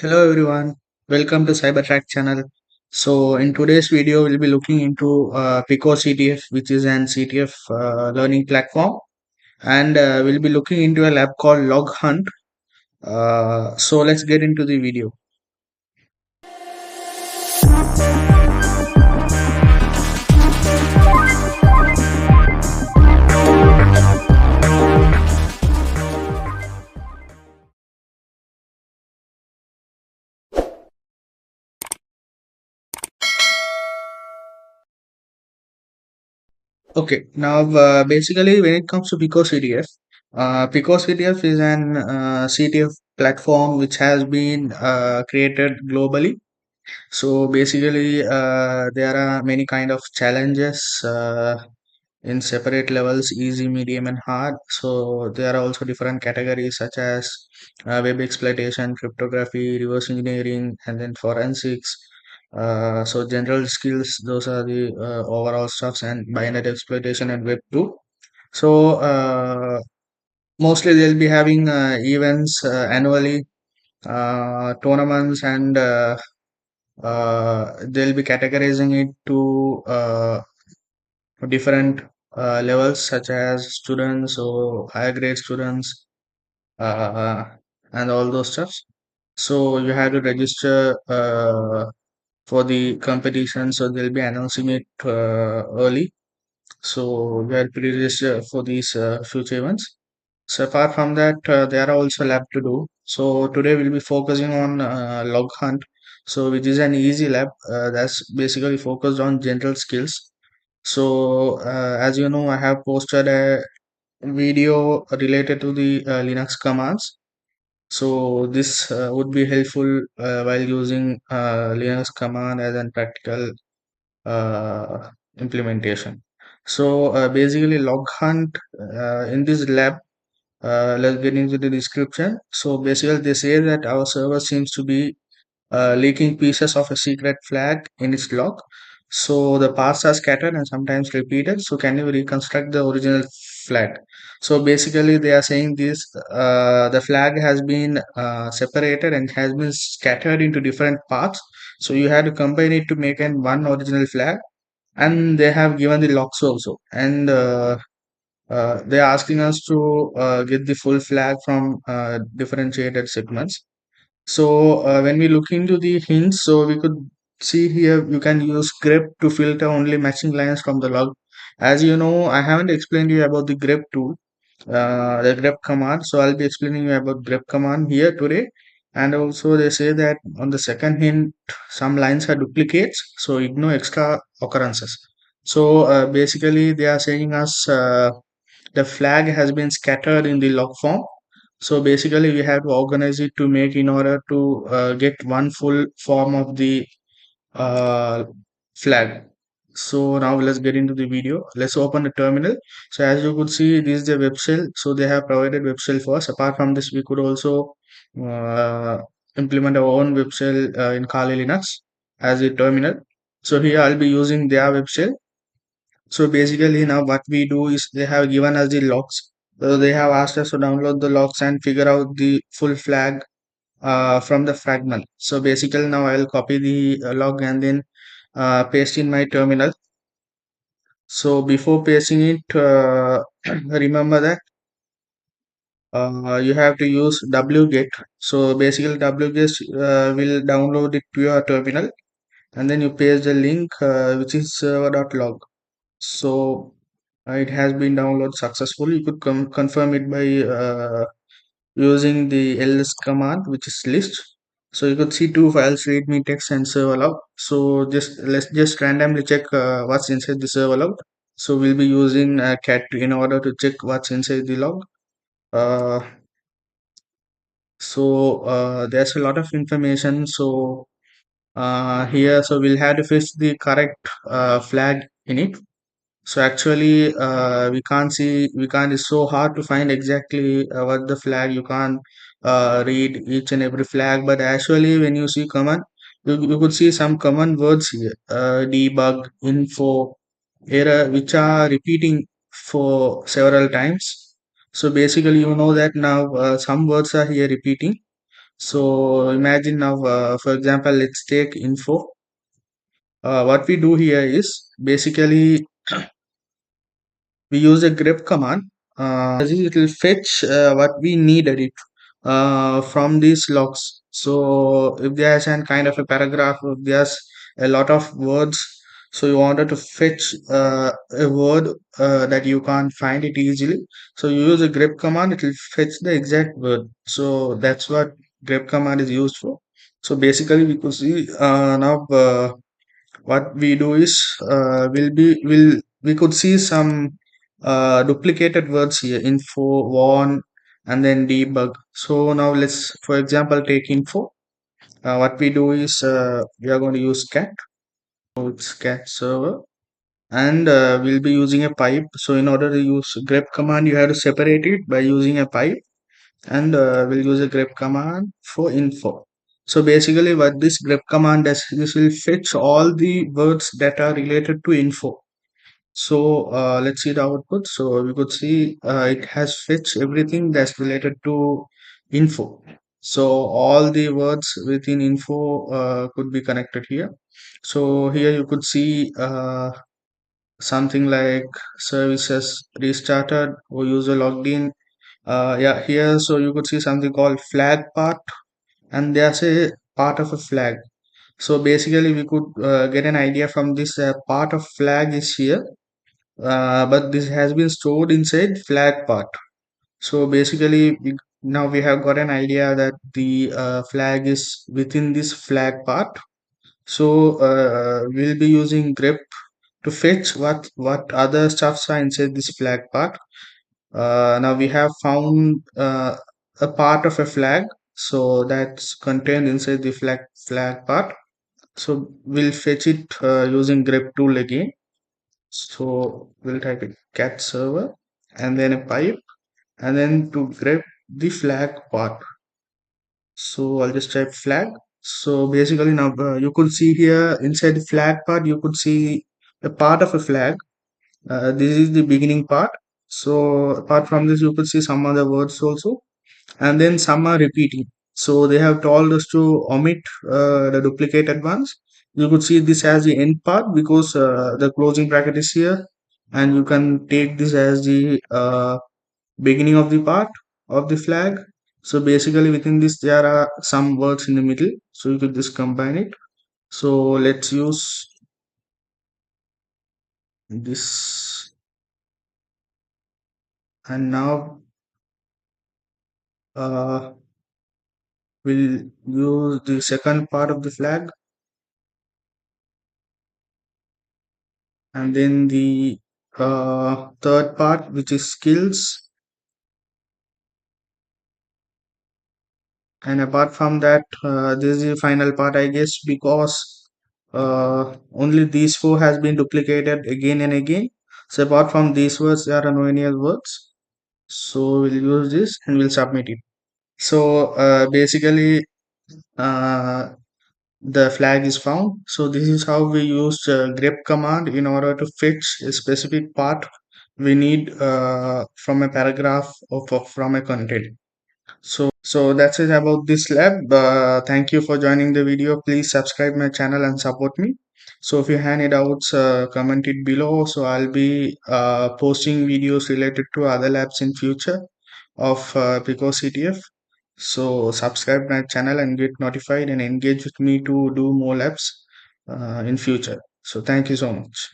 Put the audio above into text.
Hello everyone, welcome to CyberTrack channel. So in today's video, we'll be looking into PicoCTF, which is an CTF learning platform, and we'll be looking into a lab called Log Hunt. So let's get into the video. Okay, now basically when it comes to PicoCTF, PicoCTF is an CTF platform which has been created globally. So basically, there are many kind of challenges in separate levels, easy, medium, and hard. So there are also different categories such as web exploitation, cryptography, reverse engineering, and then forensics. So general skills, those are the overall stuffs, and binary exploitation and web 2. So mostly they'll be having events annually, tournaments, and they'll be categorizing it to different levels such as students or higher grade students, uh, and all those stuffs. So you have to register for the competition, so they'll be announcing it early. So you have to register for these future events. So apart from that, there are also lab to do. So today we'll be focusing on log hunt. So which is an easy lab that's basically focused on general skills. So as you know, I have posted a video related to the Linux commands. So this would be helpful while using Linux command as a practical uh, implementation. So basically log hunt in this lab, let's get into the description. So basically they say that our server seems to be leaking pieces of a secret flag in its log. So the parts are scattered and sometimes repeated. So can you reconstruct the original flag? So basically they are saying this, the flag has been separated and has been scattered into different parts. So you have to combine it to make an one original flag, and they have given the logs also, and they're asking us to get the full flag from differentiated segments. So when we look into the hints, so we could see here you can use grep to filter only matching lines from the log. As you know, I haven't explained you about the grep tool, the grep command. So I'll be explaining you about grep command here today. And also they say that on the second hint, some lines are duplicates, so ignore extra occurrences. So basically they are saying us the flag has been scattered in the log form. So basically we have to organize it to make in order to get one full form of the uh, flag. So now let's get into the video. Let's open the terminal. So as you could see, this is the web shell. So they have provided web shell for us. Apart from this, we could also uh, implement our own web shell in Kali Linux as a terminal. So here I'll be using their web shell. So basically now what we do is they have given us the logs. So they have asked us to download the logs and figure out the full flag from the fragment. So basically now I'll copy the log and then paste in my terminal. So before pasting it, remember that you have to use wget. So basically wget will download it to your terminal, and then you paste the link which is server.log. So it has been downloaded successfully. You could confirm it by using the ls command, which is list. So you could see two files, readme text and server log. So let's just randomly check what's inside the server log. So we'll be using cat in order to check what's inside the log. Uh, there's a lot of information. So here, so we'll have to fetch the correct flag in it. So actually, we can't, it's so hard to find exactly what the flag, you can't read each and every flag, but actually when you see common, you could see some common words here, debug, info, error, which are repeating for several times. So basically, you know that now some words are here repeating. So imagine now, for example, let's take info. What we do here is basically we use a grep command. It will fetch what we need edit from these logs. So if there's an kind of a paragraph, if there's a lot of words, so you wanted to fetch a word that you can't find it easily. So you use a grep command, it will fetch the exact word. So that's what grep command is used for. So basically we could see now what we do is will we could see some duplicated words here: info, warn, and then debug. So now let's, for example, take info. What we do is we are going to use cat. So it's cat server, and we'll be using a pipe. So in order to use grep command, you have to separate it by using a pipe, and we'll use a grep command for info. So basically what this grep command does, this will fetch all the words that are related to info. So let's see the output. So we could see it has fetched everything that's related to info. So all the words within info could be connected here. So here you could see something like services restarted or user logged in. Yeah, here so you could see something called flag part, and there's a part of a flag. So basically we could get an idea from this part of flag is here, but this has been stored inside flag part. So basically now we have got an idea that the flag is within this flag part. So we'll be using grep to fetch what other stuffs are inside this flag part. Now we have found a part of a flag, so that's contained inside the flag part. So we'll fetch it using grep tool again. So we'll type it cat server and then a pipe and then to grep the flag part. So I'll just type flag. So basically now you could see here inside the flag part, you could see a part of a flag. This is the beginning part. So apart from this, you could see some other words also, and then some are repeating. So they have told us to omit the duplicated ones. You could see this as the end part because the closing bracket is here, and you can take this as the beginning of the part of the flag. So basically within this there are some words in the middle, so you could just combine it. So let's use this, and now uh, we'll use the second part of the flag, and then the third part, which is skills. And apart from that, this is the final part, I guess, because only these four has been duplicated again and again. So apart from these words, there are no any other words. So we'll use this and we'll submit it. So basically, uh, the flag is found. So this is how we use grep command in order to fetch a specific part we need from a paragraph of from a content. So that's it about this lab. Thank you for joining the video. Please subscribe my channel and support me. So if you have any doubts, comment it below. So I'll be posting videos related to other labs in future of PicoCTF. So subscribe my channel and get notified and engage with me to do more labs in future. So thank you so much.